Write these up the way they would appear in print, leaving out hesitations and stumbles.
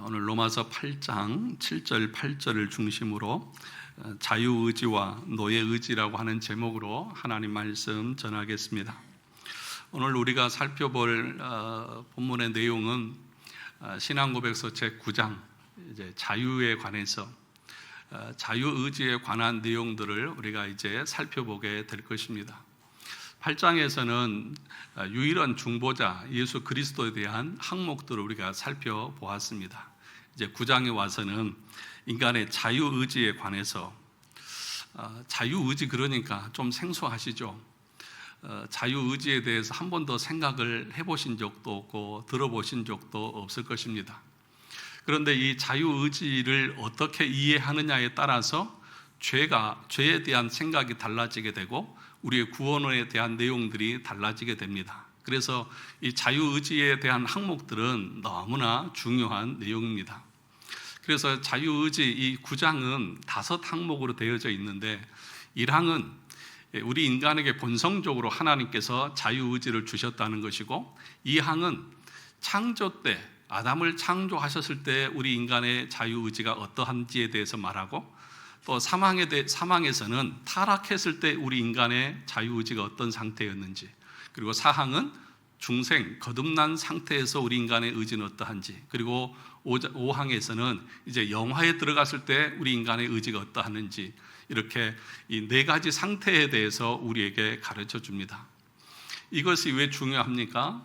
오늘 로마서 8장 7절 8절을 중심으로 자유의지와 노예의지라고 하는 제목으로 하나님 말씀 전하겠습니다. 오늘 우리가 살펴볼 본문의 내용은 신앙고백서 제9장 이제 자유에 관해서 자유의지에 관한 내용들을 우리가 이제 살펴보게 될 것입니다. 8장에서는 유일한 중보자 예수 그리스도에 대한 항목들을 우리가 살펴보았습니다. 이제 9장에 와서는 인간의 자유의지에 관해서 자유의지 그러니까 좀 생소하시죠? 자유의지에 대해서 한 번도 생각을 해보신 적도 없고 들어보신 적도 없을 것입니다. 그런데 이 자유의지를 어떻게 이해하느냐에 따라서 죄에 대한 생각이 달라지게 되고 우리의 구원에 대한 내용들이 달라지게 됩니다. 그래서 이 자유의지에 대한 항목들은 너무나 중요한 내용입니다. 그래서 자유의지 이 9장은 5항목으로 되어져 있는데 1항은 우리 인간에게 본성적으로 하나님께서 자유의지를 주셨다는 것이고 2항은 창조 때 아담을 창조하셨을 때 우리 인간의 자유의지가 어떠한지에 대해서 말하고 또 사망에서는 타락했을 때 우리 인간의 자유의지가 어떤 상태였는지, 그리고 4항은 중생, 거듭난 상태에서 우리 인간의 의지는 어떠한지, 그리고 5항에서는 이제 영화에 들어갔을 때 우리 인간의 의지가 어떠한지, 이렇게 이 4가지 상태에 대해서 우리에게 가르쳐 줍니다. 이것이 왜 중요합니까?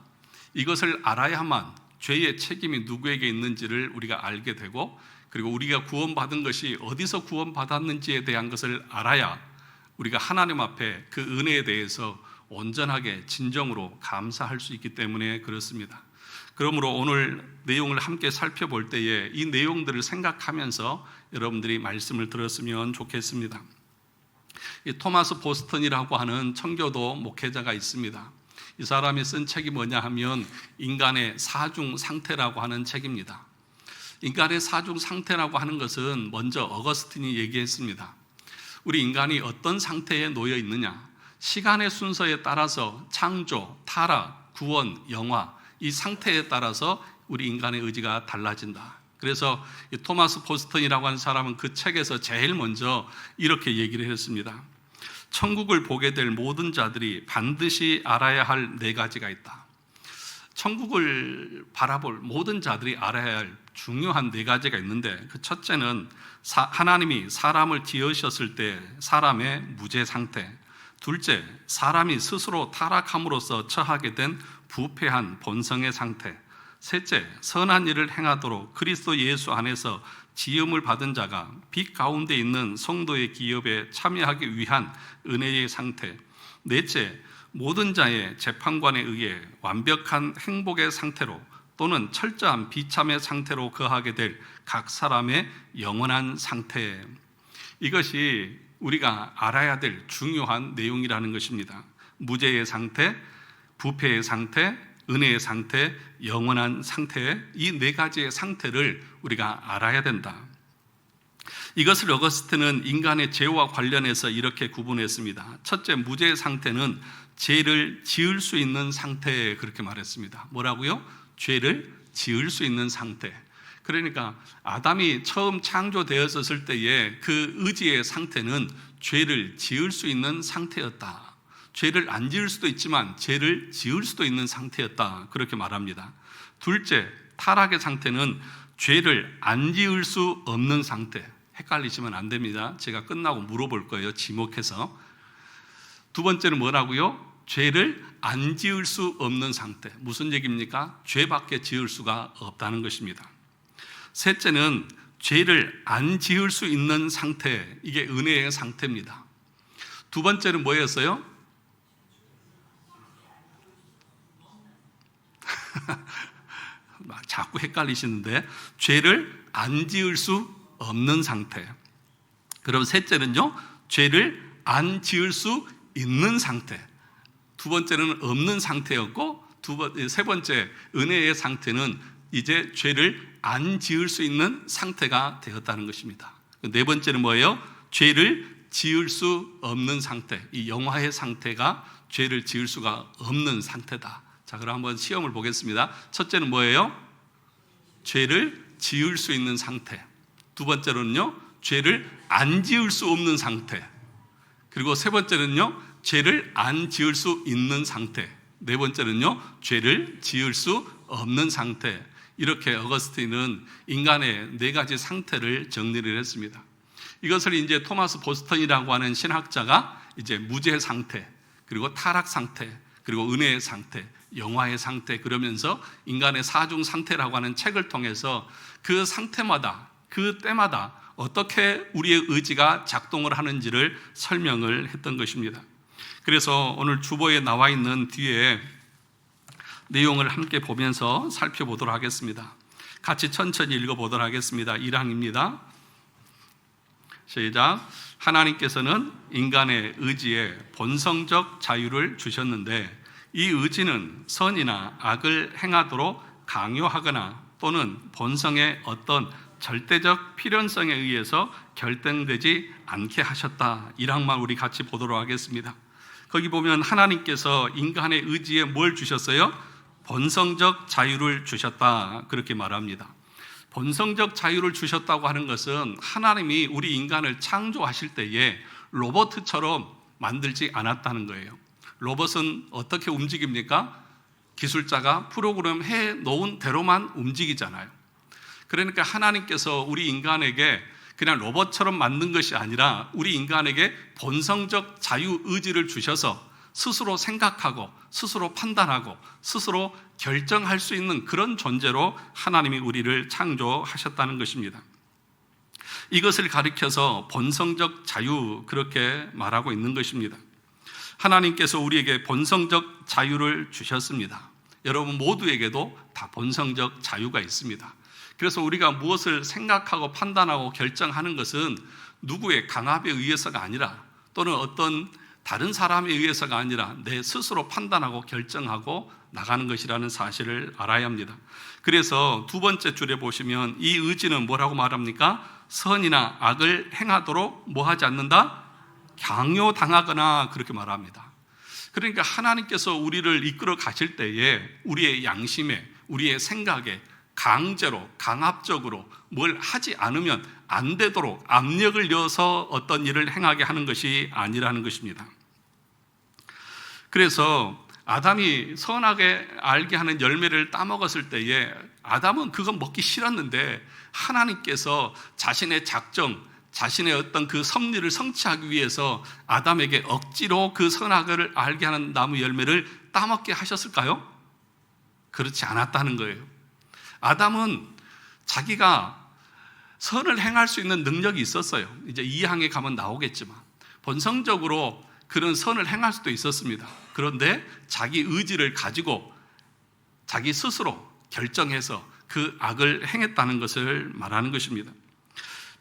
이것을 알아야만 죄의 책임이 누구에게 있는지를 우리가 알게 되고, 그리고 우리가 구원받은 것이 어디서 구원받았는지에 대한 것을 알아야 우리가 하나님 앞에 그 은혜에 대해서 온전하게 진정으로 감사할 수 있기 때문에 그렇습니다. 그러므로 오늘 내용을 함께 살펴볼 때에 이 내용들을 생각하면서 여러분들이 말씀을 들었으면 좋겠습니다. 이 토마스 보스턴이라고 하는 청교도 목회자가 있습니다. 이 사람이 쓴 책이 뭐냐 하면 인간의 사중 상태라고 하는 책입니다. 인간의 사중 상태라고 하는 것은 먼저 어거스틴이 얘기했습니다. 우리 인간이 어떤 상태에 놓여 있느냐, 시간의 순서에 따라서 창조, 타락, 구원, 영화, 이 상태에 따라서 우리 인간의 의지가 달라진다. 그래서 이 토마스 보스턴이라고 하는 사람은 그 책에서 제일 먼저 이렇게 얘기를 했습니다. 천국을 보게 될 모든 자들이 반드시 알아야 할 4가지가 있다. 천국을 바라볼 모든 자들이 알아야 할 중요한 4가지가 있는데, 그 첫째는 하나님이 사람을 지으셨을 때 사람의 무죄 상태, 둘째, 사람이 스스로 타락함으로써 처하게 된 부패한 본성의 상태, 셋째, 선한 일을 행하도록 그리스도 예수 안에서 지음을 받은 자가 빛 가운데 있는 성도의 기업에 참여하기 위한 은혜의 상태, 넷째, 모든 자의 재판관에 의해 완벽한 행복의 상태로 또는 철저한 비참의 상태로 거하게 될 각 사람의 영원한 상태, 이것이 우리가 알아야 될 중요한 내용이라는 것입니다. 무죄의 상태, 부패의 상태, 은혜의 상태, 영원한 상태, 이 4가지의 상태를 우리가 알아야 된다. 이것을 어거스틴은 인간의 죄와 관련해서 이렇게 구분했습니다. 첫째, 무죄의 상태는 죄를 지을 수 있는 상태, 그렇게 말했습니다. 뭐라고요? 죄를 지을 수 있는 상태. 그러니까 아담이 처음 창조되었을 때의 그 의지의 상태는 죄를 지을 수 있는 상태였다. 죄를 안 지을 수도 있지만 죄를 지을 수도 있는 상태였다, 그렇게 말합니다. 둘째, 타락의 상태는 죄를 안 지을 수 없는 상태. 헷갈리시면 안 됩니다. 제가 끝나고 물어볼 거예요, 지목해서. 두 번째는 뭐라고요? 죄를 안 지을 수 없는 상태. 무슨 얘기입니까? 죄밖에 지을 수가 없다는 것입니다. 셋째는 죄를 안 지을 수 있는 상태, 이게 은혜의 상태입니다. 두 번째는 뭐였어요? 자꾸 헷갈리시는데, 죄를 안 지을 수 없는 상태. 그럼 셋째는요, 죄를 안 지을 수 있는 상태. 두 번째는 없는 상태였고, 세 번째 은혜의 상태는 이제 죄를 안 지을 수 있는 상태가 되었다는 것입니다. 네 번째는 뭐예요? 죄를 지을 수 없는 상태. 이 영화의 상태가 죄를 지을 수가 없는 상태다. 자, 그럼 한번 시험을 보겠습니다. 첫째는 뭐예요? 죄를 지을 수 있는 상태, 두 번째로는요, 죄를 안 지을 수 없는 상태, 그리고 세 번째는요, 죄를 안 지을 수 있는 상태, 네 번째는요, 죄를 지을 수 없는 상태. 이렇게 어거스틴은 인간의 네 가지 상태를 정리를 했습니다. 이것을 이제 토마스 보스턴이라고 하는 신학자가 이제 무죄 상태, 그리고 타락 상태, 그리고 은혜의 상태, 영화의 상태, 그러면서 인간의 사중 상태라고 하는 책을 통해서 그 상태마다, 그 때마다 어떻게 우리의 의지가 작동을 하는지를 설명을 했던 것입니다. 그래서 오늘 주보에 나와 있는 뒤에 내용을 함께 보면서 살펴보도록 하겠습니다. 같이 천천히 읽어보도록 하겠습니다. 1항입니다. 시작. 하나님께서는 인간의 의지에 본성적 자유를 주셨는데 이 의지는 선이나 악을 행하도록 강요하거나 또는 본성의 어떤 절대적 필연성에 의해서 결정되지 않게 하셨다. 1항만 우리 같이 보도록 하겠습니다. 거기 보면 하나님께서 인간의 의지에 뭘 주셨어요? 본성적 자유를 주셨다. 그렇게 말합니다. 본성적 자유를 주셨다고 하는 것은 하나님이 우리 인간을 창조하실 때에 로봇처럼 만들지 않았다는 거예요. 로봇은 어떻게 움직입니까? 기술자가 프로그램 해 놓은 대로만 움직이잖아요. 그러니까 하나님께서 우리 인간에게 그냥 로봇처럼 만든 것이 아니라 우리 인간에게 본성적 자유의지를 주셔서 스스로 생각하고 스스로 판단하고 스스로 결정할 수 있는 그런 존재로 하나님이 우리를 창조하셨다는 것입니다. 이것을 가리켜서 본성적 자유, 그렇게 말하고 있는 것입니다. 하나님께서 우리에게 본성적 자유를 주셨습니다. 여러분 모두에게도 다 본성적 자유가 있습니다. 그래서 우리가 무엇을 생각하고 판단하고 결정하는 것은 누구의 강압에 의해서가 아니라 또는 어떤 다른 사람에 의해서가 아니라 내 스스로 판단하고 결정하고 나가는 것이라는 사실을 알아야 합니다. 그래서 두 번째 줄에 보시면 이 의지는 뭐라고 말합니까? 선이나 악을 행하도록 뭐 하지 않는다? 강요당하거나 그렇게 말합니다. 그러니까 하나님께서 우리를 이끌어 가실 때에 우리의 양심에, 우리의 생각에 강제로, 강압적으로 뭘 하지 않으면 안 되도록 압력을 넣어서 어떤 일을 행하게 하는 것이 아니라는 것입니다. 그래서 아담이 선하게 알게 하는 열매를 따먹었을 때에 아담은 그건 먹기 싫었는데 하나님께서 자신의 작정, 자신의 어떤 그 섭리를 성취하기 위해서 아담에게 억지로 그 선악을 알게 하는 나무 열매를 따먹게 하셨을까요? 그렇지 않았다는 거예요. 아담은 자기가 선을 행할 수 있는 능력이 있었어요. 이제 2항에 가면 나오겠지만 본성적으로 그런 선을 행할 수도 있었습니다. 그런데 자기 의지를 가지고 자기 스스로 결정해서 그 악을 행했다는 것을 말하는 것입니다.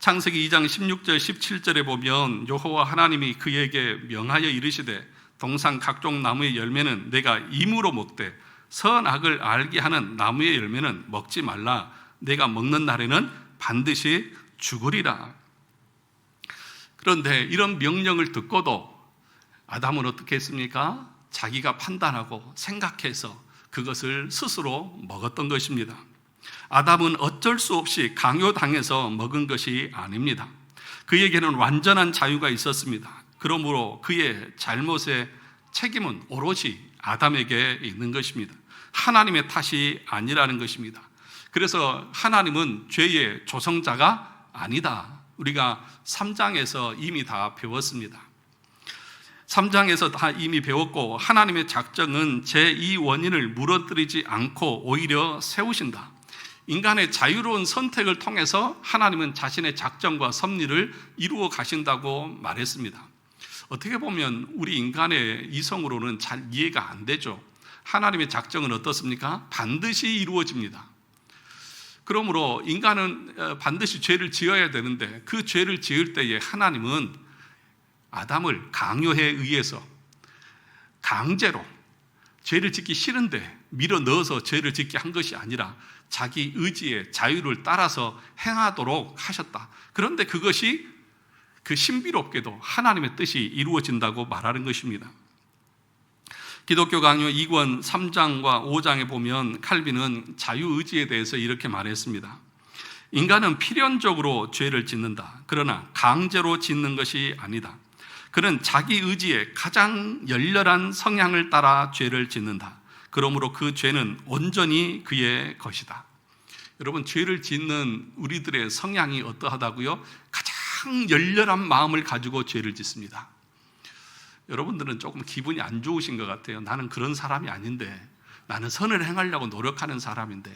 창세기 2장 16절 17절에 보면 여호와 하나님이 그에게 명하여 이르시되 동산 각종 나무의 열매는 내가 임으로 먹되 선악을 알게 하는 나무의 열매는 먹지 말라. 내가 먹는 날에는 반드시 죽으리라. 그런데 이런 명령을 듣고도 아담은 어떻게 했습니까? 자기가 판단하고 생각해서 그것을 스스로 먹었던 것입니다. 아담은 어쩔 수 없이 강요당해서 먹은 것이 아닙니다. 그에게는 완전한 자유가 있었습니다. 그러므로 그의 잘못의 책임은 오롯이 아담에게 있는 것입니다. 하나님의 탓이 아니라는 것입니다. 그래서 하나님은 죄의 조성자가 아니다. 우리가 3장에서 이미 다 배웠습니다. 3장에서 다 이미 배웠고 하나님의 작정은 제2 원인을 무너뜨리지 않고 오히려 세우신다. 인간의 자유로운 선택을 통해서 하나님은 자신의 작정과 섭리를 이루어 가신다고 말했습니다. 어떻게 보면 우리 인간의 이성으로는 잘 이해가 안 되죠. 하나님의 작정은 어떻습니까? 반드시 이루어집니다. 그러므로 인간은 반드시 죄를 지어야 되는데 그 죄를 지을 때에 하나님은 아담을 강요에 의해서 강제로 죄를 짓기 싫은데 밀어 넣어서 죄를 짓게 한 것이 아니라 자기 의지의 자유를 따라서 행하도록 하셨다. 그런데 그것이 그 신비롭게도 하나님의 뜻이 이루어진다고 말하는 것입니다. 기독교 강요 2권 3장과 5장에 보면 칼빈은 자유의지에 대해서 이렇게 말했습니다. 인간은 필연적으로 죄를 짓는다. 그러나 강제로 짓는 것이 아니다. 그는 자기 의지의 가장 열렬한 성향을 따라 죄를 짓는다. 그러므로 그 죄는 온전히 그의 것이다. 여러분, 죄를 짓는 우리들의 성향이 어떠하다고요? 가장 열렬한 마음을 가지고 죄를 짓습니다. 여러분들은 조금 기분이 안 좋으신 것 같아요. 나는 그런 사람이 아닌데, 나는 선을 행하려고 노력하는 사람인데.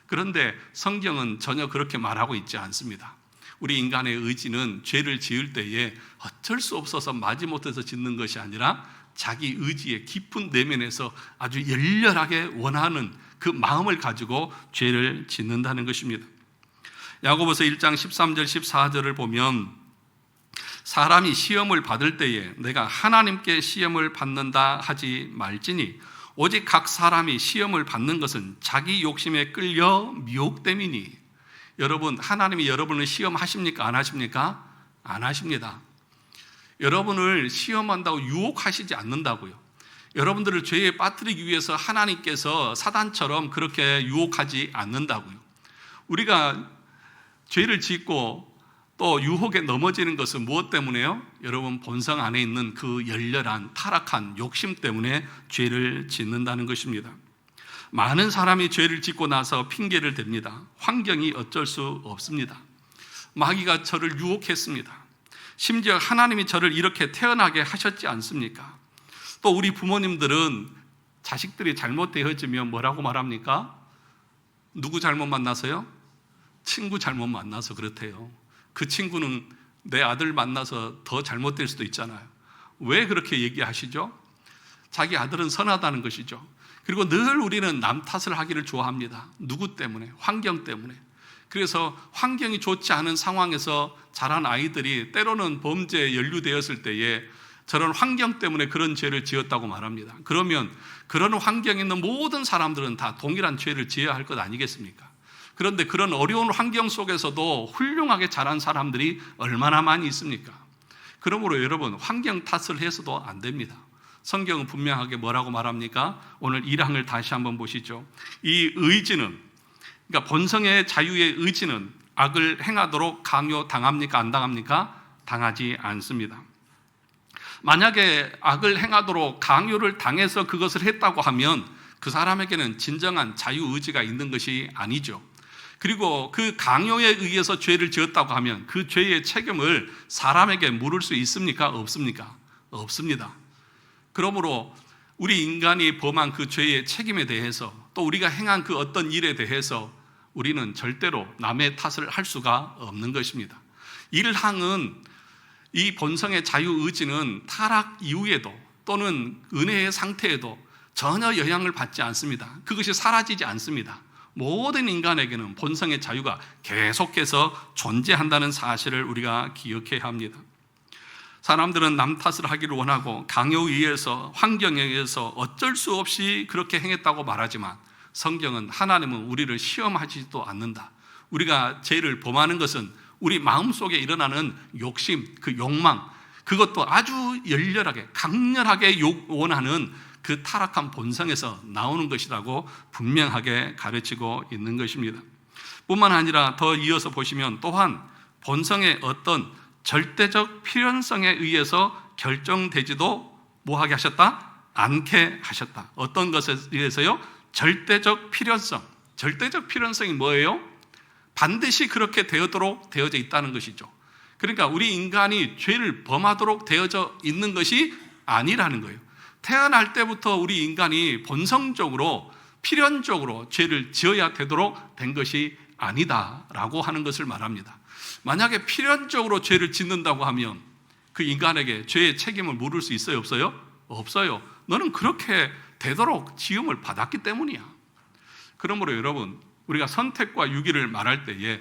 그런데 성경은 전혀 그렇게 말하고 있지 않습니다. 우리 인간의 의지는 죄를 지을 때에 어쩔 수 없어서 마지못해서 짓는 것이 아니라 자기 의지의 깊은 내면에서 아주 열렬하게 원하는 그 마음을 가지고 죄를 짓는다는 것입니다. 야고보서 1장 13절 14절을 보면 사람이 시험을 받을 때에 내가 하나님께 시험을 받는다 하지 말지니 오직 각 사람이 시험을 받는 것은 자기 욕심에 끌려 미혹됨이니. 여러분, 하나님이 여러분을 시험하십니까? 안 하십니까? 안 하십니다. 여러분을 시험한다고 유혹하시지 않는다고요. 여러분들을 죄에 빠뜨리기 위해서 하나님께서 사단처럼 그렇게 유혹하지 않는다고요. 우리가 죄를 짓고 또 유혹에 넘어지는 것은 무엇 때문에요? 여러분, 본성 안에 있는 그 열렬한 타락한 욕심 때문에 죄를 짓는다는 것입니다. 많은 사람이 죄를 짓고 나서 핑계를 댑니다. 환경이 어쩔 수 없습니다. 마귀가 저를 유혹했습니다. 심지어 하나님이 저를 이렇게 태어나게 하셨지 않습니까? 또 우리 부모님들은 자식들이 잘못 되어지면 뭐라고 말합니까? 누구 잘못 만나서요? 친구 잘못 만나서 그렇대요. 그 친구는 내 아들 만나서 더 잘못될 수도 있잖아요. 왜 그렇게 얘기하시죠? 자기 아들은 선하다는 것이죠. 그리고 늘 우리는 남 탓을 하기를 좋아합니다. 누구 때문에? 환경 때문에. 그래서 환경이 좋지 않은 상황에서 자란 아이들이 때로는 범죄에 연루되었을 때에 저런 환경 때문에 그런 죄를 지었다고 말합니다. 그러면 그런 환경에 있는 모든 사람들은 다 동일한 죄를 지어야 할 것 아니겠습니까? 그런데 그런 어려운 환경 속에서도 훌륭하게 자란 사람들이 얼마나 많이 있습니까? 그러므로 여러분, 환경 탓을 해서도 안 됩니다. 성경은 분명하게 뭐라고 말합니까? 오늘 1항을 다시 한번 보시죠. 이 의지는, 그러니까 본성의 자유의 의지는 악을 행하도록 강요당합니까? 안 당합니까? 당하지 않습니다. 만약에 악을 행하도록 강요를 당해서 그것을 했다고 하면 그 사람에게는 진정한 자유의지가 있는 것이 아니죠. 그리고 그 강요에 의해서 죄를 지었다고 하면 그 죄의 책임을 사람에게 물을 수 있습니까? 없습니까? 없습니다. 그러므로 우리 인간이 범한 그 죄의 책임에 대해서 또 우리가 행한 그 어떤 일에 대해서 우리는 절대로 남의 탓을 할 수가 없는 것입니다. 1항은 이 본성의 자유의지는 타락 이후에도 또는 은혜의 상태에도 전혀 영향을 받지 않습니다. 그것이 사라지지 않습니다. 모든 인간에게는 본성의 자유가 계속해서 존재한다는 사실을 우리가 기억해야 합니다. 사람들은 남 탓을 하기를 원하고 강요에 의해서, 환경에 의해서 어쩔 수 없이 그렇게 행했다고 말하지만 성경은, 하나님은 우리를 시험하지도 않는다. 우리가 죄를 범하는 것은 우리 마음속에 일어나는 욕심, 그 욕망, 그것도 아주 열렬하게, 강렬하게 원하는 그 타락한 본성에서 나오는 것이라고 분명하게 가르치고 있는 것입니다. 뿐만 아니라 더 이어서 보시면 또한 본성의 어떤 절대적 필연성에 의해서 결정되지도 뭐하게 하셨다? 않게 하셨다. 어떤 것에 의해서요? 절대적 필연성. 절대적 필연성이 뭐예요? 반드시 그렇게 되어도록 되어져 있다는 것이죠. 그러니까 우리 인간이 죄를 범하도록 되어져 있는 것이 아니라는 거예요. 태어날 때부터 우리 인간이 본성적으로, 필연적으로 죄를 지어야 되도록 된 것이 아니다라고 하는 것을 말합니다. 만약에 필연적으로 죄를 짓는다고 하면 그 인간에게 죄의 책임을 물을 수 있어요? 없어요? 없어요. 너는 그렇게 되도록 지음을 받았기 때문이야. 그러므로 여러분, 우리가 선택과 유기를 말할 때에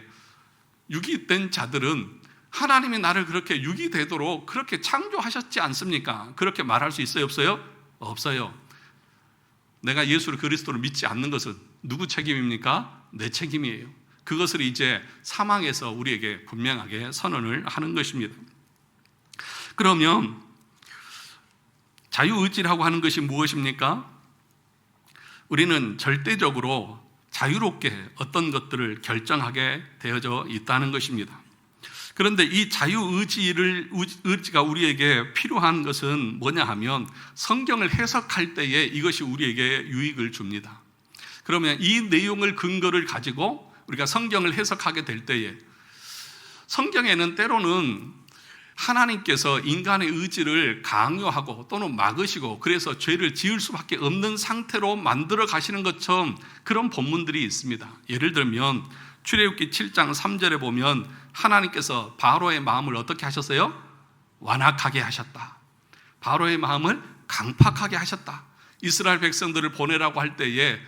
유기된 자들은 하나님이 나를 그렇게 유기되도록 그렇게 창조하셨지 않습니까? 그렇게 말할 수 있어요? 없어요? 없어요. 내가 예수를, 그리스도를 믿지 않는 것은 누구 책임입니까? 내 책임이에요. 그것을 이제 사망에서 우리에게 분명하게 선언을 하는 것입니다. 그러면 자유의지라고 하는 것이 무엇입니까? 우리는 절대적으로 자유롭게 어떤 것들을 결정하게 되어져 있다는 것입니다. 그런데 이 자유의지가 우리에게 필요한 것은 뭐냐 하면 성경을 해석할 때에 이것이 우리에게 유익을 줍니다. 그러면 이 내용을 근거를 가지고 우리가 성경을 해석하게 될 때에 성경에는 때로는 하나님께서 인간의 의지를 강요하고 또는 막으시고 그래서 죄를 지을 수밖에 없는 상태로 만들어 가시는 것처럼 그런 본문들이 있습니다. 예를 들면 출애굽기 7장 3절에 보면 하나님께서 바로의 마음을 어떻게 하셨어요? 완악하게 하셨다. 바로의 마음을 강팍하게 하셨다. 이스라엘 백성들을 보내라고 할 때에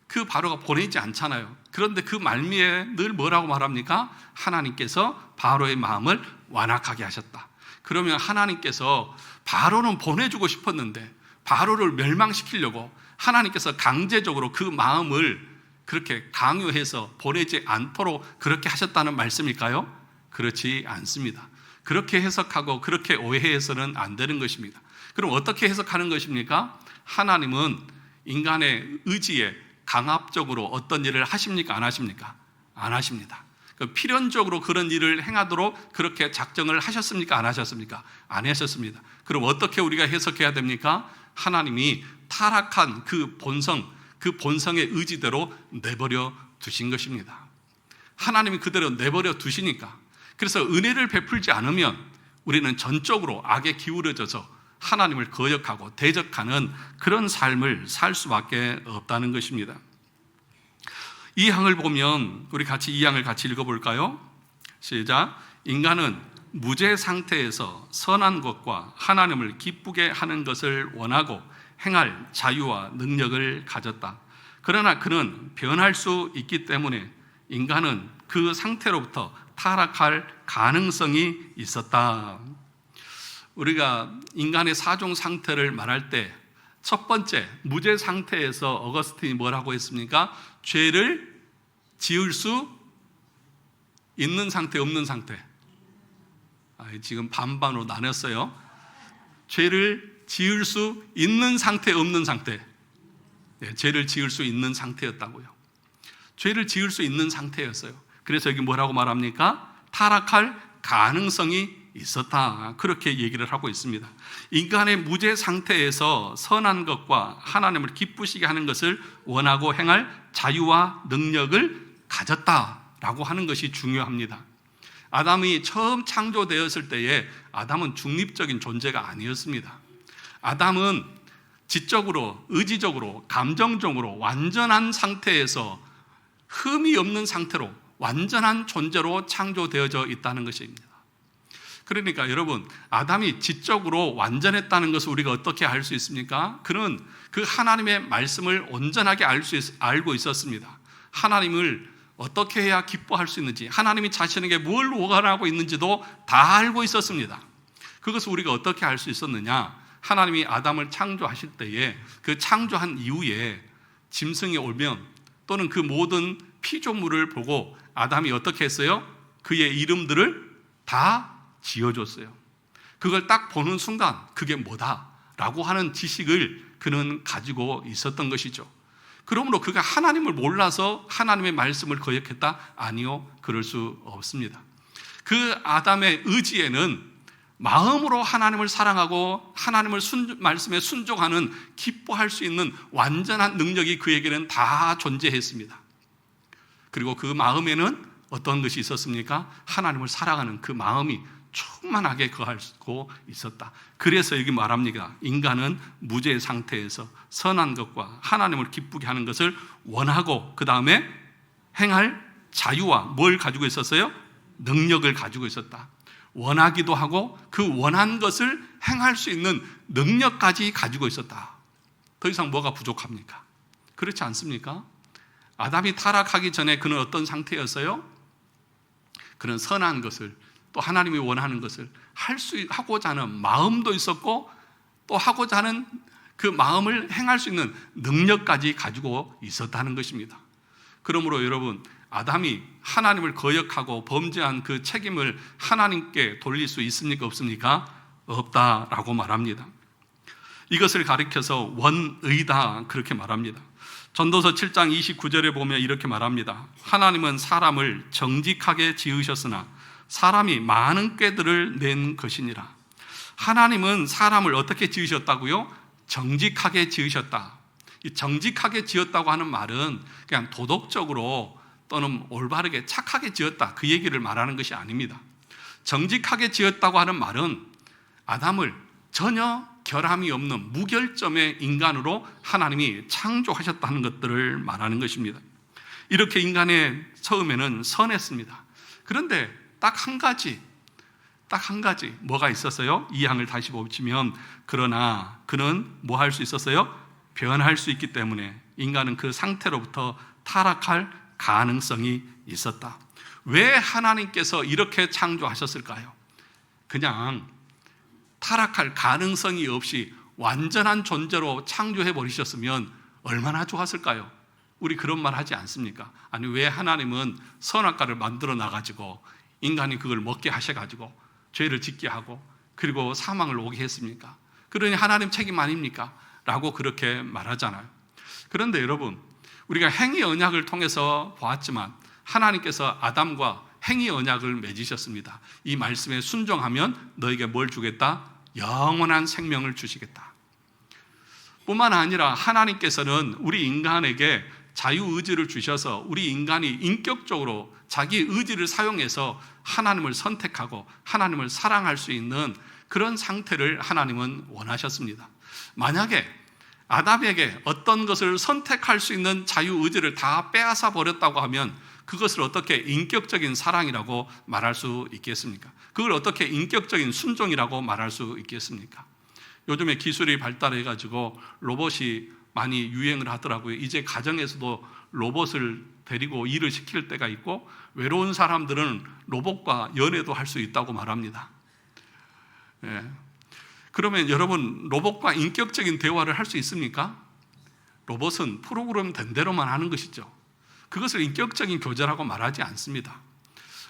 그 바로가 보내지 않잖아요. 그런데 그 말미에 늘 뭐라고 말합니까? 하나님께서 바로의 마음을 완악하게 하셨다. 그러면 하나님께서 바로는 보내주고 싶었는데 바로를 멸망시키려고 하나님께서 강제적으로 그 마음을 그렇게 강요해서 보내지 않도록 그렇게 하셨다는 말씀일까요? 그렇지 않습니다. 그렇게 해석하고 그렇게 오해해서는 안 되는 것입니다. 그럼 어떻게 해석하는 것입니까? 하나님은 인간의 의지에 강압적으로 어떤 일을 하십니까? 안 하십니까? 안 하십니다. 필연적으로 그런 일을 행하도록 그렇게 작정을 하셨습니까? 안 하셨습니까? 안 하셨습니다. 그럼 어떻게 우리가 해석해야 됩니까? 하나님이 타락한 그 본성의 의지대로 내버려 두신 것입니다. 하나님이 그대로 내버려 두시니까, 그래서 은혜를 베풀지 않으면 우리는 전적으로 악에 기울어져서 하나님을 거역하고 대적하는 그런 삶을 살 수밖에 없다는 것입니다. 이 항을 보면 우리 같이 이 항을 같이 읽어볼까요? 시작. 인간은 무죄 상태에서 선한 것과 하나님을 기쁘게 하는 것을 원하고 행할 자유와 능력을 가졌다. 그러나 그는 변할 수 있기 때문에 인간은 그 상태로부터 타락할 가능성이 있었다. 우리가 인간의 사종 상태를 말할 때 첫 번째, 무죄 상태에서 어거스틴이 뭐라고 했습니까? 죄를 지을 수 있는 상태, 없는 상태. 지금 반반으로 나눴어요. 죄를 지을 수 있는 상태, 없는 상태. 네, 죄를 지을 수 있는 상태였다고요. 죄를 지을 수 있는 상태였어요. 그래서 여기 뭐라고 말합니까? 타락할 가능성이 있었다. 그렇게 얘기를 하고 있습니다. 인간의 무죄 상태에서 선한 것과 하나님을 기쁘시게 하는 것을 원하고 행할 자유와 능력을 가졌다라고 하는 것이 중요합니다. 아담이 처음 창조되었을 때에 아담은 중립적인 존재가 아니었습니다. 아담은 지적으로, 의지적으로, 감정적으로 완전한 상태에서 흠이 없는 상태로 완전한 존재로 창조되어져 있다는 것입니다. 그러니까 여러분, 아담이 지적으로 완전했다는 것을 우리가 어떻게 알 수 있습니까? 그는 그 하나님의 말씀을 온전하게 알고 있었습니다. 하나님을 어떻게 해야 기뻐할 수 있는지, 하나님이 자신에게 뭘 원하고 있는지도 다 알고 있었습니다. 그것을 우리가 어떻게 알 수 있었느냐? 하나님이 아담을 창조하실 때에 그 창조한 이후에 짐승이 오면 또는 그 모든 피조물을 보고 아담이 어떻게 했어요? 그의 이름들을 다 지어줬어요. 그걸 딱 보는 순간 그게 뭐다라고 하는 지식을 그는 가지고 있었던 것이죠. 그러므로 그가 하나님을 몰라서 하나님의 말씀을 거역했다? 아니요, 그럴 수 없습니다. 그 아담의 의지에는 마음으로 하나님을 사랑하고 하나님을 말씀에 순종하는, 기뻐할 수 있는 완전한 능력이 그에게는 다 존재했습니다. 그리고 그 마음에는 어떤 것이 있었습니까? 하나님을 사랑하는 그 마음이 충만하게 거하고 있었다. 그래서 여기 말합니다. 인간은 무죄 상태에서 선한 것과 하나님을 기쁘게 하는 것을 원하고 그 다음에 행할 자유와 뭘 가지고 있었어요? 능력을 가지고 있었다. 원하기도 하고 그 원한 것을 행할 수 있는 능력까지 가지고 있었다. 더 이상 뭐가 부족합니까? 그렇지 않습니까? 아담이 타락하기 전에 그는 어떤 상태였어요? 그는 선한 것을, 또 하나님이 원하는 것을 하고자 하는 마음도 있었고 또 하고자 하는 그 마음을 행할 수 있는 능력까지 가지고 있었다는 것입니다. 그러므로 여러분, 아담이 하나님을 거역하고 범죄한 그 책임을 하나님께 돌릴 수 있습니까? 없습니까? 없다라고 말합니다. 이것을 가리켜서 원의다 그렇게 말합니다. 전도서 7장 29절에 보면 이렇게 말합니다. 하나님은 사람을 정직하게 지으셨으나 사람이 많은 꾀들을 낸 것이니라. 하나님은 사람을 어떻게 지으셨다고요? 정직하게 지으셨다. 이 정직하게 지었다고 하는 말은 그냥 도덕적으로 또는 올바르게 착하게 지었다, 그 얘기를 말하는 것이 아닙니다. 정직하게 지었다고 하는 말은 아담을 전혀 결함이 없는 무결점의 인간으로 하나님이 창조하셨다는 것들을 말하는 것입니다. 이렇게 인간의 처음에는 선했습니다. 그런데 딱 한 가지 뭐가 있었어요? 이 항을 다시 보시면, 그러나 그는 뭐 할 수 있었어요? 변할 수 있기 때문에 인간은 그 상태로부터 타락할 가능성이 있었다. 왜 하나님께서 이렇게 창조하셨을까요? 그냥 타락할 가능성이 없이 완전한 존재로 창조해 버리셨으면 얼마나 좋았을까요? 우리 그런 말 하지 않습니까? 아니, 왜 하나님은 선악과를 만들어 놔가지고 인간이 그걸 먹게 하셔가지고 죄를 짓게 하고 그리고 사망을 오게 했습니까? 그러니 하나님 책임 아닙니까? 라고 그렇게 말하잖아요. 그런데 여러분, 우리가 행위 언약을 통해서 보았지만 하나님께서 아담과 행위 언약을 맺으셨습니다. 이 말씀에 순종하면 너에게 뭘 주겠다? 영원한 생명을 주시겠다. 뿐만 아니라 하나님께서는 우리 인간에게 자유의지를 주셔서 우리 인간이 인격적으로 자기 의지를 사용해서 하나님을 선택하고 하나님을 사랑할 수 있는 그런 상태를 하나님은 원하셨습니다. 만약에 아담에게 어떤 것을 선택할 수 있는 자유의지를 다 빼앗아 버렸다고 하면 그것을 어떻게 인격적인 사랑이라고 말할 수 있겠습니까? 그걸 어떻게 인격적인 순종이라고 말할 수 있겠습니까? 요즘에 기술이 발달해가지고 로봇이 많이 유행을 하더라고요. 이제 가정에서도 로봇을 데리고 일을 시킬 때가 있고, 외로운 사람들은 로봇과 연애도 할 수 있다고 말합니다. 예. 그러면 여러분, 로봇과 인격적인 대화를 할 수 있습니까? 로봇은 프로그램 된 대로만 하는 것이죠. 그것을 인격적인 교제라고 말하지 않습니다.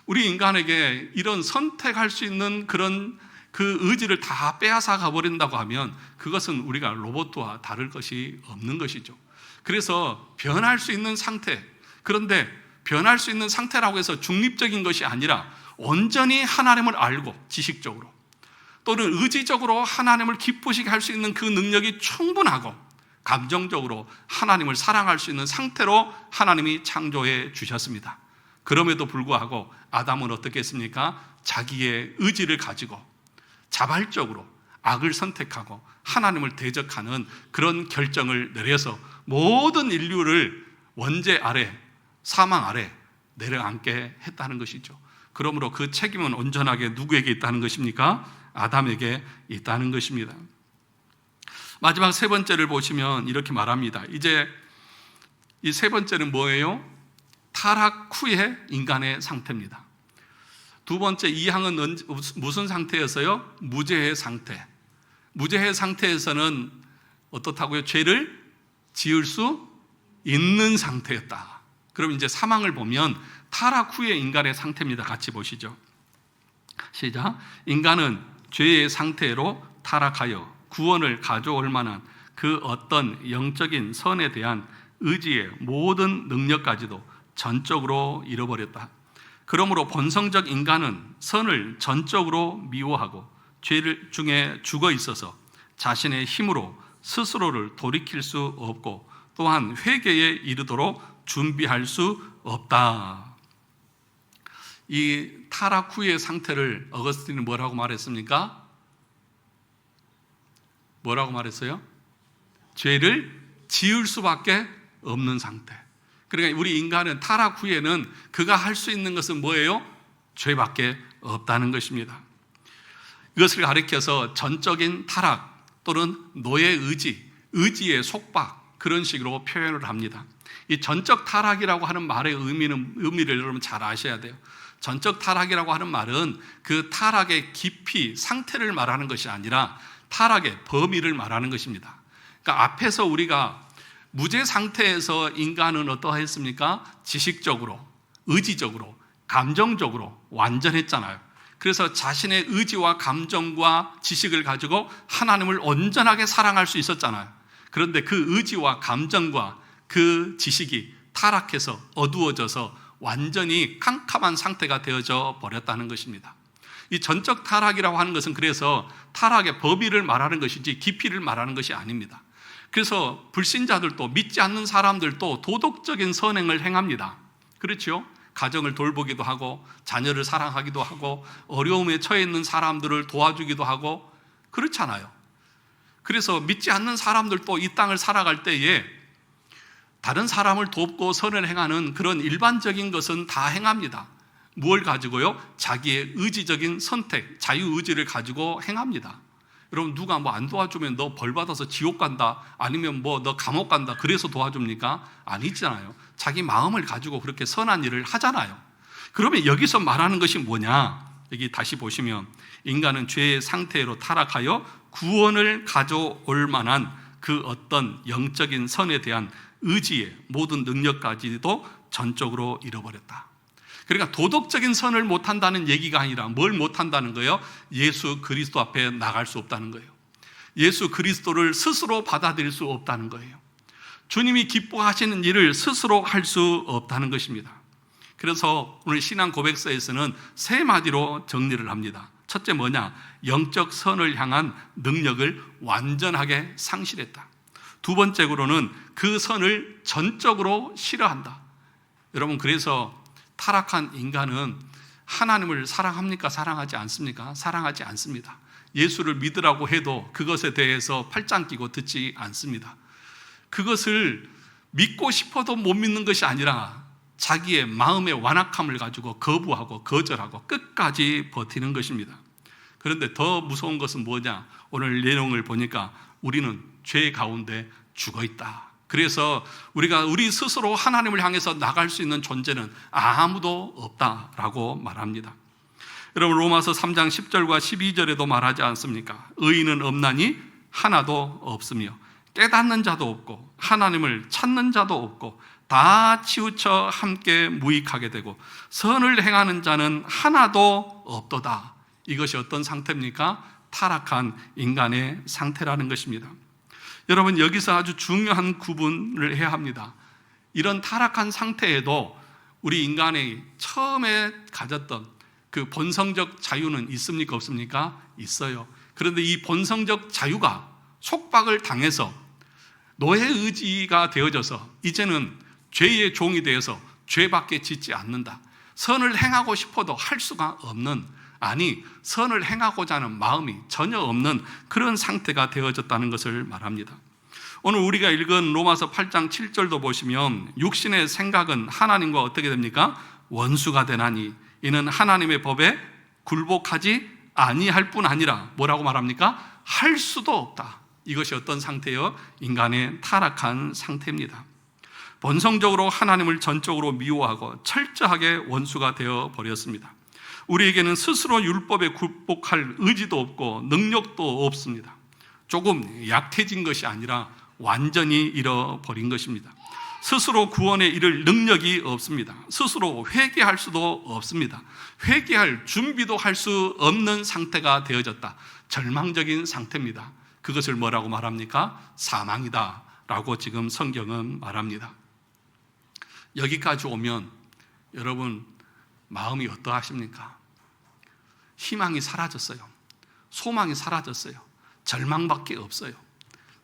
우리 인간에게 이런 선택할 수 있는 그런 그 의지를 다 빼앗아 가버린다고 하면 그것은 우리가 로봇과 다를 것이 없는 것이죠. 그래서 변할 수 있는 상태, 그런데 변할 수 있는 상태라고 해서 중립적인 것이 아니라 온전히 하나님을 알고 지식적으로 또는 의지적으로 하나님을 기쁘시게 할 수 있는 그 능력이 충분하고 감정적으로 하나님을 사랑할 수 있는 상태로 하나님이 창조해 주셨습니다. 그럼에도 불구하고 아담은 어떻게 했습니까? 자기의 의지를 가지고 자발적으로 악을 선택하고 하나님을 대적하는 그런 결정을 내려서 모든 인류를 원죄 아래, 사망 아래 내려앉게 했다는 것이죠. 그러므로 그 책임은 온전하게 누구에게 있다는 것입니까? 아담에게 있다는 것입니다. 마지막 세 번째를 보시면 이렇게 말합니다. 이제 이 세 번째는 뭐예요? 타락 후의 인간의 상태입니다. 두 번째 이 항은 무슨 상태였어요? 무죄의 상태. 무죄의 상태에서는 어떻다고요? 죄를 지을 수 있는 상태였다. 그럼 이제 사망을 보면 타락 후의 인간의 상태입니다. 같이 보시죠. 시작. 인간은 죄의 상태로 타락하여 구원을 가져올 만한 그 어떤 영적인 선에 대한 의지의 모든 능력까지도 전적으로 잃어버렸다. 그러므로 본성적 인간은 선을 전적으로 미워하고 죄 중에 죽어 있어서 자신의 힘으로 스스로를 돌이킬 수 없고 또한 회개에 이르도록 준비할 수 없다. 이 타락 후의 상태를 어거스틴은 뭐라고 말했습니까? 뭐라고 말했어요? 죄를 지을 수밖에 없는 상태. 그러니까 우리 인간은 타락 후에는 그가 할 수 있는 것은 뭐예요? 죄밖에 없다는 것입니다. 이것을 가리켜서 전적인 타락 또는 노예 의지의 속박, 그런 식으로 표현을 합니다. 이 전적 타락이라고 하는 말의 의미를 여러분 잘 아셔야 돼요. 전적 타락이라고 하는 말은 그 타락의 깊이, 상태를 말하는 것이 아니라 타락의 범위를 말하는 것입니다. 그러니까 앞에서 우리가 무죄 상태에서 인간은 어떠했습니까? 지식적으로, 의지적으로, 감정적으로 완전했잖아요. 그래서 자신의 의지와 감정과 지식을 가지고 하나님을 온전하게 사랑할 수 있었잖아요. 그런데 그 의지와 감정과 그 지식이 타락해서 어두워져서 완전히 캄캄한 상태가 되어져 버렸다는 것입니다. 이 전적 타락이라고 하는 것은 그래서 타락의 범위를 말하는 것이지 깊이를 말하는 것이 아닙니다. 그래서 불신자들도, 믿지 않는 사람들도 도덕적인 선행을 행합니다. 그렇죠? 가정을 돌보기도 하고 자녀를 사랑하기도 하고 어려움에 처해 있는 사람들을 도와주기도 하고 그렇잖아요. 그래서 믿지 않는 사람들도 이 땅을 살아갈 때에 다른 사람을 돕고 선을 행하는 그런 일반적인 것은 다 행합니다. 무엇을 가지고요? 자기의 의지적인 선택, 자유의지를 가지고 행합니다. 여러분, 누가 뭐 안 도와주면 너 벌 받아서 지옥 간다, 아니면 뭐 너 감옥 간다 그래서 도와줍니까? 아니잖아요. 자기 마음을 가지고 그렇게 선한 일을 하잖아요. 그러면 여기서 말하는 것이 뭐냐? 여기 다시 보시면 인간은 죄의 상태로 타락하여 구원을 가져올 만한 그 어떤 영적인 선에 대한 의지의 모든 능력까지도 전적으로 잃어버렸다. 그러니까 도덕적인 선을 못한다는 얘기가 아니라 뭘 못한다는 거예요? 예수 그리스도 앞에 나갈 수 없다는 거예요. 예수 그리스도를 스스로 받아들일 수 없다는 거예요. 주님이 기뻐하시는 일을 스스로 할 수 없다는 것입니다. 그래서 오늘 신앙 고백서에서는 세 마디로 정리를 합니다. 첫째 뭐냐? 영적 선을 향한 능력을 완전하게 상실했다. 두 번째로는 그 선을 전적으로 싫어한다. 여러분, 그래서 타락한 인간은 하나님을 사랑합니까? 사랑하지 않습니까? 사랑하지 않습니다. 예수를 믿으라고 해도 그것에 대해서 팔짱 끼고 듣지 않습니다. 그것을 믿고 싶어도 못 믿는 것이 아니라 자기의 마음의 완악함을 가지고 거부하고 거절하고 끝까지 버티는 것입니다. 그런데 더 무서운 것은 뭐냐? 오늘 내용을 보니까 우리는 죄 가운데 죽어 있다. 그래서 우리가 우리 스스로 하나님을 향해서 나갈 수 있는 존재는 아무도 없다라고 말합니다. 여러분, 로마서 3장 10절과 12절에도 말하지 않습니까? 의인은 없나니 하나도 없으며 깨닫는 자도 없고 하나님을 찾는 자도 없고 다 치우쳐 함께 무익하게 되고 선을 행하는 자는 하나도 없도다. 이것이 어떤 상태입니까? 타락한 인간의 상태라는 것입니다. 여러분, 여기서 아주 중요한 구분을 해야 합니다. 이런 타락한 상태에도 우리 인간이 처음에 가졌던 그 본성적 자유는 있습니까? 없습니까? 있어요. 그런데 이 본성적 자유가 속박을 당해서 노예 의지가 되어져서 이제는 죄의 종이 되어서 죄밖에 짓지 않는다. 선을 행하고 싶어도 할 수가 없는, 아니 선을 행하고자 하는 마음이 전혀 없는 그런 상태가 되어졌다는 것을 말합니다. 오늘 우리가 읽은 로마서 8장 7절도 보시면 육신의 생각은 하나님과 어떻게 됩니까? 원수가 되나니 이는 하나님의 법에 굴복하지 아니할 뿐 아니라 뭐라고 말합니까? 할 수도 없다. 이것이 어떤 상태요? 인간의 타락한 상태입니다. 본성적으로 하나님을 전적으로 미워하고 철저하게 원수가 되어 버렸습니다. 우리에게는 스스로 율법에 굴복할 의지도 없고 능력도 없습니다. 조금 약해진 것이 아니라 완전히 잃어버린 것입니다. 스스로 구원에 이를 능력이 없습니다. 스스로 회개할 수도 없습니다. 회개할 준비도 할 수 없는 상태가 되어졌다. 절망적인 상태입니다. 그것을 뭐라고 말합니까? 사망이다 라고 지금 성경은 말합니다. 여기까지 오면 여러분 마음이 어떠하십니까? 희망이 사라졌어요. 소망이 사라졌어요. 절망밖에 없어요.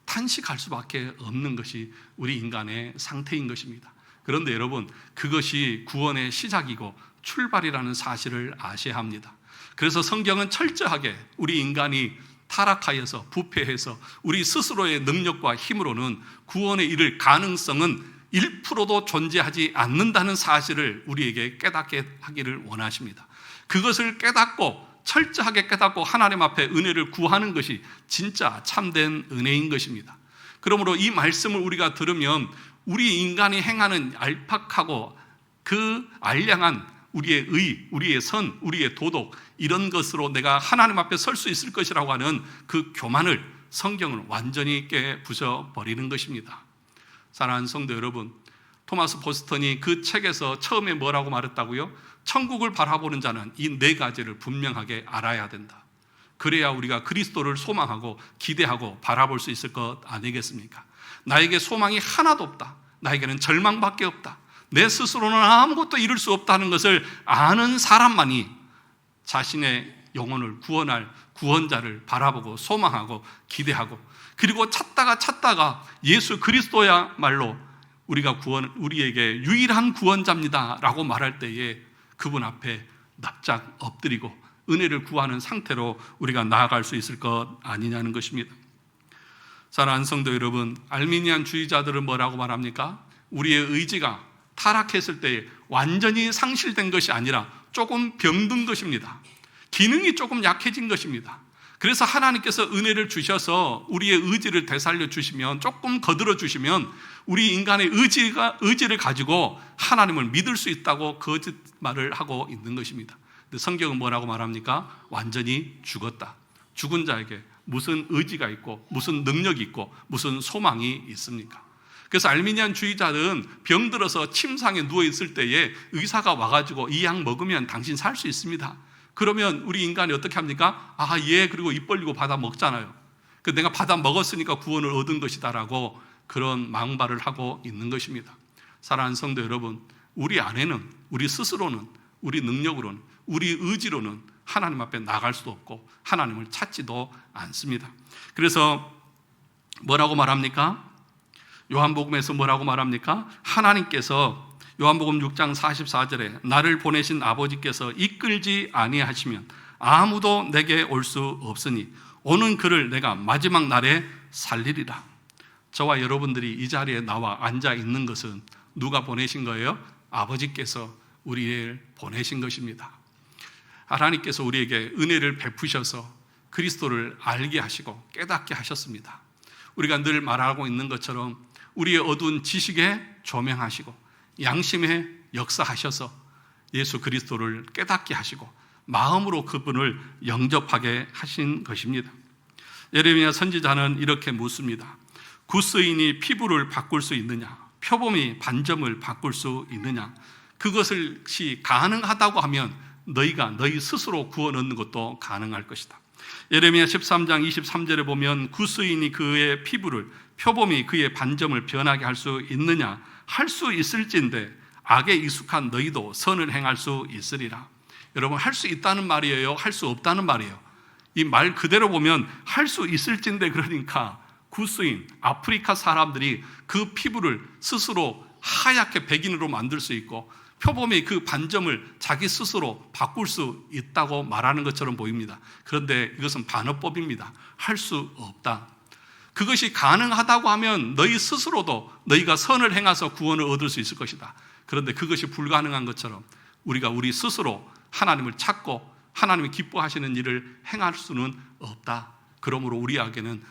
탄식할 수밖에 없는 것이 우리 인간의 상태인 것입니다. 그런데 여러분, 그것이 구원의 시작이고 출발이라는 사실을 아셔야 합니다. 그래서 성경은 철저하게 우리 인간이 타락하여서 부패해서 우리 스스로의 능력과 힘으로는 구원에 이를 가능성은 1%도 존재하지 않는다는 사실을 우리에게 깨닫게 하기를 원하십니다. 그것을 깨닫고 철저하게 깨닫고 하나님 앞에 은혜를 구하는 것이 진짜 참된 은혜인 것입니다. 그러므로 이 말씀을 우리가 들으면 우리 인간이 행하는 얄팍하고 그 알량한 우리의 의, 우리의 선, 우리의 도덕 이런 것으로 내가 하나님 앞에 설 수 있을 것이라고 하는 그 교만을 성경은 완전히 깨부숴버리는 것입니다. 사랑하는 성도 여러분, 토마스 보스턴이 그 책에서 처음에 뭐라고 말했다고요? 천국을 바라보는 자는 이 네 가지를 분명하게 알아야 된다. 그래야 우리가 그리스도를 소망하고 기대하고 바라볼 수 있을 것 아니겠습니까? 나에게 소망이 하나도 없다. 나에게는 절망밖에 없다. 내 스스로는 아무것도 이룰 수 없다는 것을 아는 사람만이 자신의 영혼을 구원할 구원자를 바라보고 소망하고 기대하고, 그리고 찾다가 예수 그리스도야말로 우리에게 유일한 구원자입니다 라고 말할 때에 그분 앞에 납작 엎드리고 은혜를 구하는 상태로 우리가 나아갈 수 있을 것 아니냐는 것입니다. 사랑하는 성도 여러분, 알미니안 주의자들은 뭐라고 말합니까? 우리의 의지가 타락했을 때 완전히 상실된 것이 아니라 조금 병든 것입니다. 기능이 조금 약해진 것입니다. 그래서 하나님께서 은혜를 주셔서 우리의 의지를 되살려 주시면, 조금 거들어 주시면 우리 인간의 의지를 가지고 하나님을 믿을 수 있다고 거짓말을 하고 있는 것입니다. 근데 성경은 뭐라고 말합니까? 완전히 죽었다. 죽은 자에게 무슨 의지가 있고 무슨 능력이 있고 무슨 소망이 있습니까? 그래서 알미니안 주의자들은 병들어서 침상에 누워있을 때에 의사가 와가지고 이 약 먹으면 당신 살 수 있습니다. 그러면 우리 인간이 어떻게 합니까? 그리고 입 벌리고 받아 먹잖아요. 내가 받아 먹었으니까 구원을 얻은 것이다 라고 그런 망발을 하고 있는 것입니다. 사랑하는 성도 여러분, 우리 안에는, 우리 스스로는, 우리 능력으로는, 우리 의지로는 하나님 앞에 나갈 수도 없고 하나님을 찾지도 않습니다. 그래서 뭐라고 말합니까? 요한복음에서 뭐라고 말합니까? 하나님께서 요한복음 6장 44절에 나를 보내신 아버지께서 이끌지 아니하시면 아무도 내게 올 수 없으니 오는 그를 내가 마지막 날에 살리리라. 저와 여러분들이 이 자리에 나와 앉아 있는 것은 누가 보내신 거예요? 아버지께서 우리를 보내신 것입니다. 하나님께서 우리에게 은혜를 베푸셔서 그리스도를 알게 하시고 깨닫게 하셨습니다. 우리가 늘 말하고 있는 것처럼 우리의 어두운 지식에 조명하시고 양심에 역사하셔서 예수 그리스도를 깨닫게 하시고 마음으로 그분을 영접하게 하신 것입니다. 예레미야 선지자는 이렇게 묻습니다. 구스인이 피부를 바꿀 수 있느냐? 표범이 반점을 바꿀 수 있느냐? 그것이 가능하다고 하면 너희가 너희 스스로 구원 얻는 것도 가능할 것이다. 예레미야 13장 23절에 보면 구스인이 그의 피부를, 표범이 그의 반점을 변하게 할 수 있느냐? 할 수 있을진데 악에 익숙한 너희도 선을 행할 수 있으리라. 여러분, 할 수 있다는 말이에요? 할 수 없다는 말이에요? 이 말 그대로 보면 할 수 있을진데, 그러니까 구스인, 아프리카 사람들이 그 피부를 스스로 하얗게 백인으로 만들 수 있고 표범이 그 반점을 자기 스스로 바꿀 수 있다고 말하는 것처럼 보입니다. 그런데 이것은 반어법입니다. 할 수 없다. 그것이 가능하다고 하면 너희 스스로도 너희가 선을 행해서 구원을 얻을 수 있을 것이다. 그런데 그것이 불가능한 것처럼 우리가 우리 스스로 하나님을 찾고 하나님이 기뻐하시는 일을 행할 수는 없다. 그러므로 우리에게는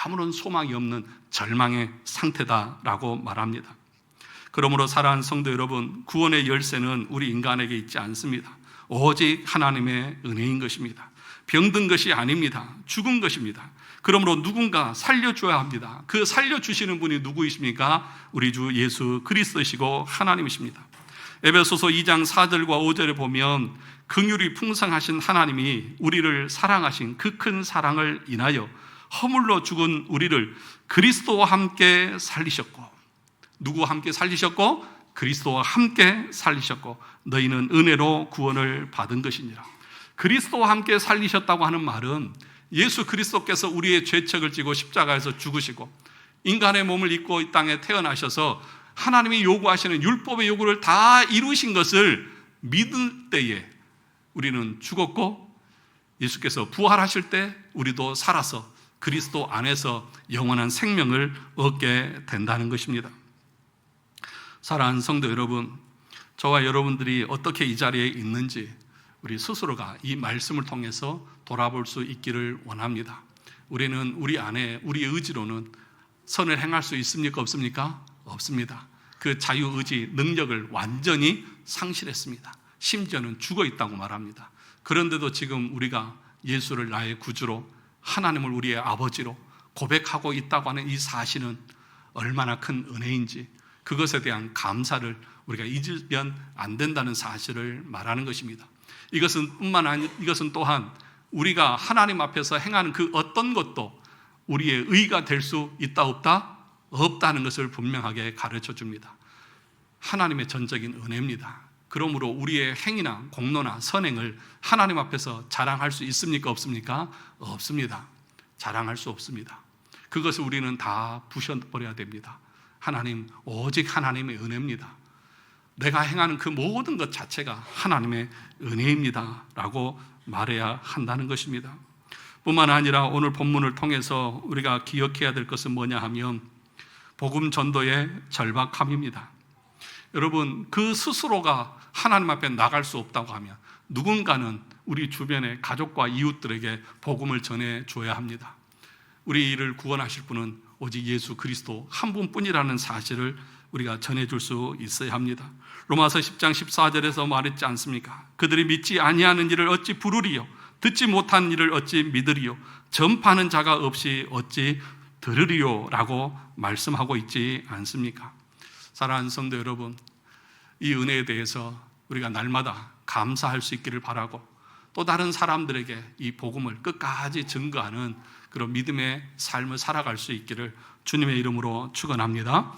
아무런 소망이 없는 절망의 상태다라고 말합니다. 그러므로 사랑하는 성도 여러분, 구원의 열쇠는 우리 인간에게 있지 않습니다. 오직 하나님의 은혜인 것입니다. 병든 것이 아닙니다. 죽은 것입니다. 그러므로 누군가 살려줘야 합니다. 그 살려주시는 분이 누구이십니까? 우리 주 예수 그리스도시고 하나님이십니다. 에베소서 2장 4절과 5절에 보면 긍휼이 풍성하신 하나님이 우리를 사랑하신 그 큰 사랑을 인하여 허물로 죽은 우리를 그리스도와 함께 살리셨고, 누구와 함께 살리셨고? 그리스도와 함께 살리셨고 너희는 은혜로 구원을 받은 것이니라. 그리스도와 함께 살리셨다고 하는 말은 예수 그리스도께서 우리의 죄책을 지고 십자가에서 죽으시고 인간의 몸을 입고 이 땅에 태어나셔서 하나님이 요구하시는 율법의 요구를 다 이루신 것을 믿을 때에 우리는 죽었고, 예수께서 부활하실 때 우리도 살아서 그리스도 안에서 영원한 생명을 얻게 된다는 것입니다. 사랑하는 성도 여러분, 저와 여러분들이 어떻게 이 자리에 있는지 우리 스스로가 이 말씀을 통해서 돌아볼 수 있기를 원합니다. 우리는 우리 안에, 우리 의지로는 선을 행할 수 있습니까? 없습니까? 없습니다. 그 자유의지 능력을 완전히 상실했습니다. 심지어는 죽어 있다고 말합니다. 그런데도 지금 우리가 예수를 나의 구주로, 하나님을 우리의 아버지로 고백하고 있다고 하는 이 사실은 얼마나 큰 은혜인지, 그것에 대한 감사를 우리가 잊으면 안 된다는 사실을 말하는 것입니다. 이것은 또한 우리가 하나님 앞에서 행하는 그 어떤 것도 우리의 의가 될 수 있다 없다? 없다는 것을 분명하게 가르쳐 줍니다. 하나님의 전적인 은혜입니다. 그러므로 우리의 행위나 공로나 선행을 하나님 앞에서 자랑할 수 있습니까? 없습니까? 없습니다. 자랑할 수 없습니다. 그것을 우리는 다 부셔버려야 됩니다. 하나님, 오직 하나님의 은혜입니다. 내가 행하는 그 모든 것 자체가 하나님의 은혜입니다 라고 말해야 한다는 것입니다. 뿐만 아니라 오늘 본문을 통해서 우리가 기억해야 될 것은 뭐냐 하면 복음 전도의 절박함입니다. 여러분, 그 스스로가 하나님 앞에 나갈 수 없다고 하면 누군가는 우리 주변의 가족과 이웃들에게 복음을 전해줘야 합니다. 우리를 구원하실 분은 오직 예수 그리스도 한 분뿐이라는 사실을 우리가 전해줄 수 있어야 합니다. 로마서 10장 14절에서 말했지 않습니까? 그들이 믿지 아니하는 일을 어찌 부르리요? 듣지 못한 일을 어찌 믿으리요? 전파하는 자가 없이 어찌 들으리요? 라고 말씀하고 있지 않습니까? 사랑하는 성도 여러분, 이 은혜에 대해서 우리가 날마다 감사할 수 있기를 바라고 또 다른 사람들에게 이 복음을 끝까지 증거하는 그런 믿음의 삶을 살아갈 수 있기를 주님의 이름으로 축원합니다.